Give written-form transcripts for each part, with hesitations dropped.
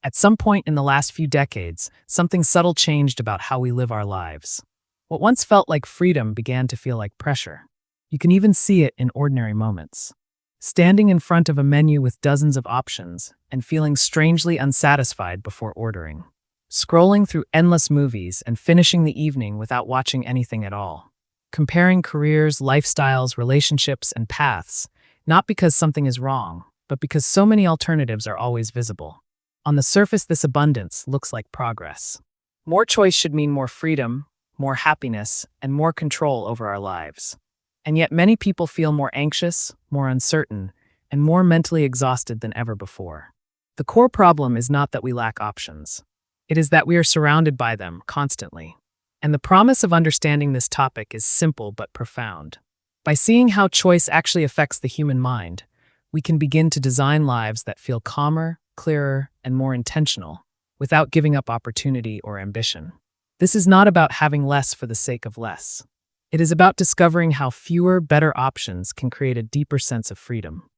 At some point in the last few decades, something subtle changed about how we live our lives. What once felt like freedom began to feel like pressure. You can even see it in ordinary moments. Standing in front of a menu with dozens of options and feeling strangely unsatisfied before ordering. Scrolling through endless movies and finishing the evening without watching anything at all. Comparing careers, lifestyles, relationships, and paths, not because something is wrong, but because so many alternatives are always visible. On the surface, this abundance looks like progress. More choice should mean more freedom, more happiness, and more control over our lives. And yet many people feel more anxious, more uncertain, and more mentally exhausted than ever before. The core problem is not that we lack options. It is that we are surrounded by them constantly. And the promise of understanding this topic is simple but profound. By seeing how choice actually affects the human mind, we can begin to design lives that feel calmer, clearer, and more intentional, without giving up opportunity or ambition. This is not about having less for the sake of less. It is about discovering how fewer, better options can create a deeper sense of freedom.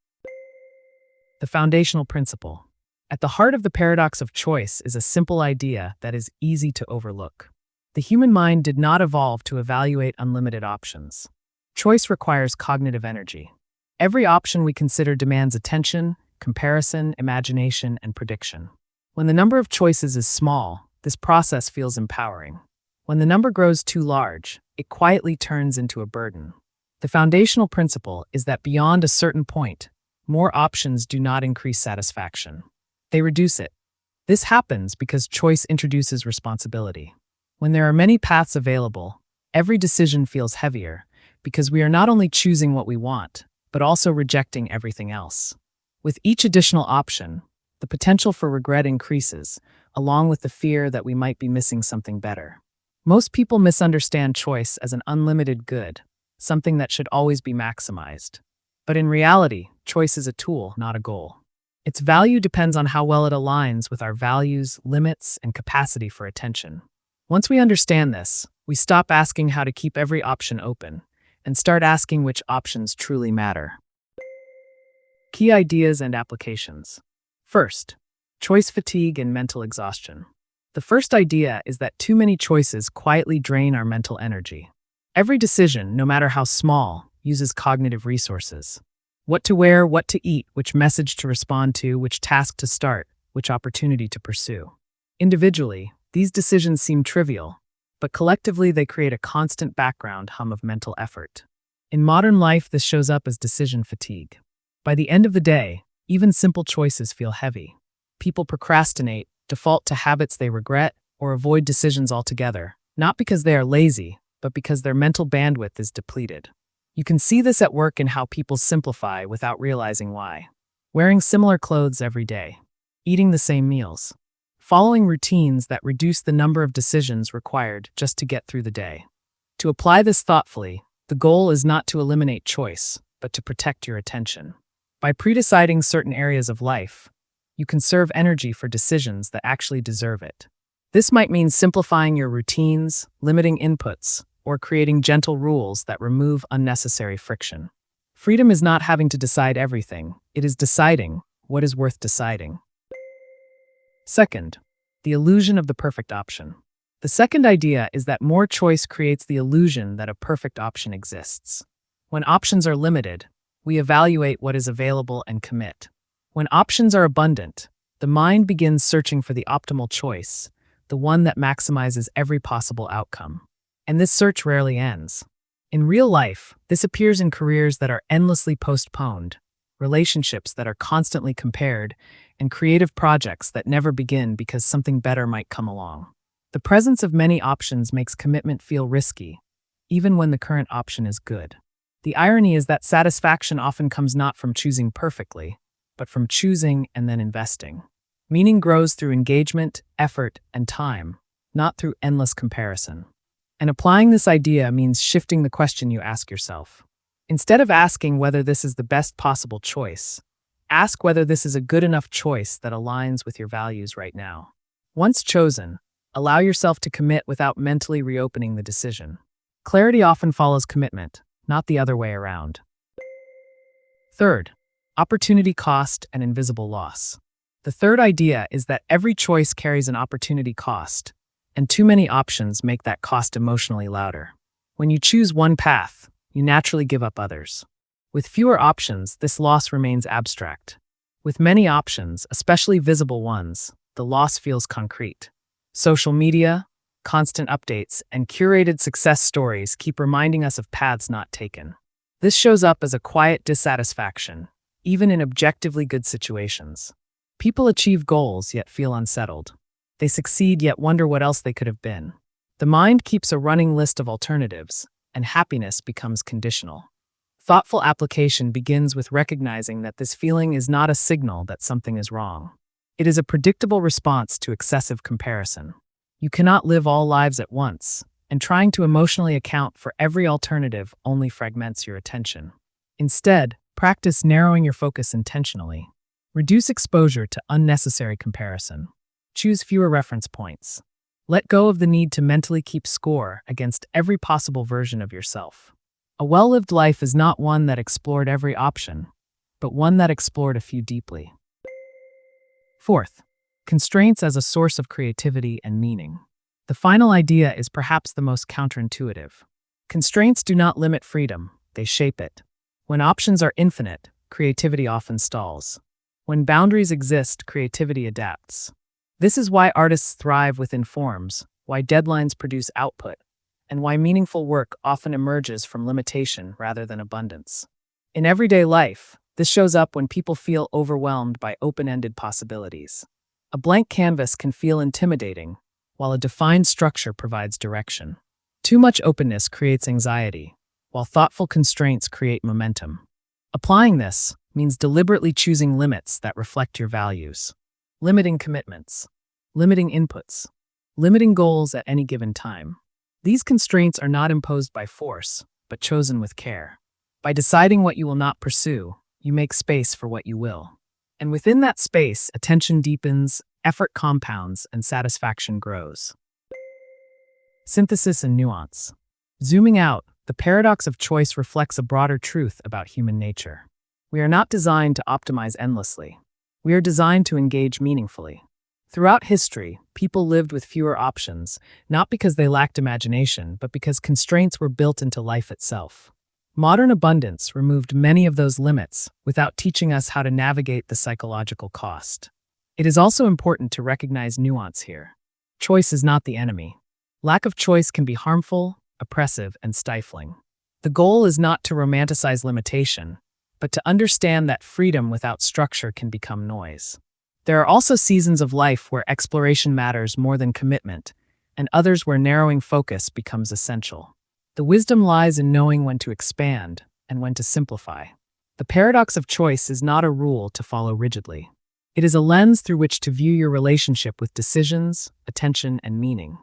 The foundational principle. At the heart of the paradox of choice is a simple idea that is easy to overlook. The human mind did not evolve to evaluate unlimited options. Choice requires cognitive energy. Every option we consider demands attention, comparison, imagination, and prediction. When the number of choices is small, this process feels empowering. When the number grows too large, it quietly turns into a burden. The foundational principle is that beyond a certain point, more options do not increase satisfaction. They reduce it. This happens because choice introduces responsibility. When there are many paths available, every decision feels heavier because we are not only choosing what we want, but also rejecting everything else. With each additional option, the potential for regret increases, along with the fear that we might be missing something better. Most people misunderstand choice as an unlimited good, something that should always be maximized. But in reality, choice is a tool, not a goal. Its value depends on how well it aligns with our values, limits, and capacity for attention. Once we understand this, we stop asking how to keep every option open and start asking which options truly matter. Key ideas and applications. First, choice fatigue and mental exhaustion. The first idea is that too many choices quietly drain our mental energy. Every decision, no matter how small, uses cognitive resources. What to wear, what to eat, which message to respond to, which task to start, which opportunity to pursue. Individually, these decisions seem trivial, but collectively they create a constant background hum of mental effort. In modern life, this shows up as decision fatigue. By the end of the day, even simple choices feel heavy. People procrastinate, default to habits they regret, or avoid decisions altogether, not because they are lazy, but because their mental bandwidth is depleted. You can see this at work in how people simplify without realizing why. Wearing similar clothes every day, eating the same meals, following routines that reduce the number of decisions required just to get through the day. To apply this thoughtfully, the goal is not to eliminate choice, but to protect your attention. By pre-deciding certain areas of life, you conserve energy for decisions that actually deserve it. This might mean simplifying your routines, limiting inputs, or creating gentle rules that remove unnecessary friction. Freedom is not having to decide everything, it is deciding what is worth deciding. Second, the illusion of the perfect option. The second idea is that more choice creates the illusion that a perfect option exists. When options are limited, we evaluate what is available and commit. When options are abundant, the mind begins searching for the optimal choice, the one that maximizes every possible outcome. And this search rarely ends. In real life, this appears in careers that are endlessly postponed, relationships that are constantly compared, and creative projects that never begin because something better might come along. The presence of many options makes commitment feel risky, even when the current option is good. The irony is that satisfaction often comes not from choosing perfectly, but from choosing and then investing. Meaning grows through engagement, effort, and time, not through endless comparison. And applying this idea means shifting the question you ask yourself. Instead of asking whether this is the best possible choice, ask whether this is a good enough choice that aligns with your values right now. Once chosen, allow yourself to commit without mentally reopening the decision. Clarity often follows commitment, not the other way around. Third, opportunity cost and invisible loss. The third idea is that every choice carries an opportunity cost, and too many options make that cost emotionally louder. When you choose one path, you naturally give up others. With fewer options, this loss remains abstract. With many options, especially visible ones, the loss feels concrete. Social media, constant updates, and curated success stories keep reminding us of paths not taken. This shows up as a quiet dissatisfaction, even in objectively good situations. People achieve goals yet feel unsettled. They succeed yet wonder what else they could have been. The mind keeps a running list of alternatives, and happiness becomes conditional. Thoughtful application begins with recognizing that this feeling is not a signal that something is wrong. It is a predictable response to excessive comparison. You cannot live all lives at once, and trying to emotionally account for every alternative only fragments your attention. Instead, practice narrowing your focus intentionally. Reduce exposure to unnecessary comparison. Choose fewer reference points. Let go of the need to mentally keep score against every possible version of yourself. A well-lived life is not one that explored every option, but one that explored a few deeply. Fourth, constraints as a source of creativity and meaning. The final idea is perhaps the most counterintuitive. Constraints do not limit freedom, they shape it. When options are infinite, creativity often stalls. When boundaries exist, creativity adapts. This is why artists thrive within forms, why deadlines produce output, and why meaningful work often emerges from limitation rather than abundance. In everyday life, this shows up when people feel overwhelmed by open-ended possibilities. A blank canvas can feel intimidating, while a defined structure provides direction. Too much openness creates anxiety, while thoughtful constraints create momentum. Applying this means deliberately choosing limits that reflect your values. Limiting commitments, limiting inputs, limiting goals at any given time. These constraints are not imposed by force, but chosen with care. By deciding what you will not pursue, you make space for what you will. And within that space, attention deepens, effort compounds, and satisfaction grows. Synthesis and nuance. Zooming out, the paradox of choice reflects a broader truth about human nature. We are not designed to optimize endlessly. We are designed to engage meaningfully. Throughout history, people lived with fewer options, not because they lacked imagination, but because constraints were built into life itself. Modern abundance removed many of those limits without teaching us how to navigate the psychological cost. It is also important to recognize nuance here. Choice is not the enemy. Lack of choice can be harmful, oppressive, and stifling. The goal is not to romanticize limitation, but to understand that freedom without structure can become noise. There are also seasons of life where exploration matters more than commitment, and others where narrowing focus becomes essential. The wisdom lies in knowing when to expand and when to simplify. The paradox of choice is not a rule to follow rigidly. It is a lens through which to view your relationship with decisions, attention, and meaning.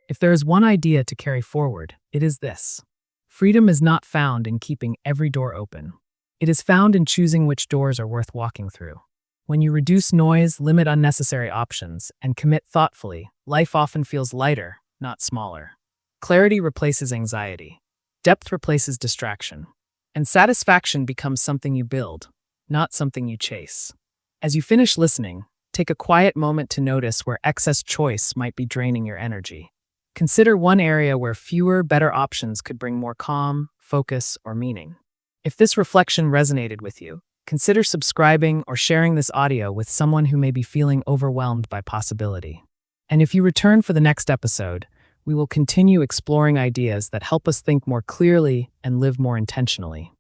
If there is one idea to carry forward, it is this. Freedom is not found in keeping every door open. It is found in choosing which doors are worth walking through. When you reduce noise, limit unnecessary options, and commit thoughtfully, life often feels lighter, not smaller. Clarity replaces anxiety. Depth replaces distraction. And satisfaction becomes something you build, not something you chase. As you finish listening, take a quiet moment to notice where excess choice might be draining your energy. Consider one area where fewer, better options could bring more calm, focus, or meaning. If this reflection resonated with you, consider subscribing or sharing this audio with someone who may be feeling overwhelmed by possibility. And if you return for the next episode, we will continue exploring ideas that help us think more clearly and live more intentionally.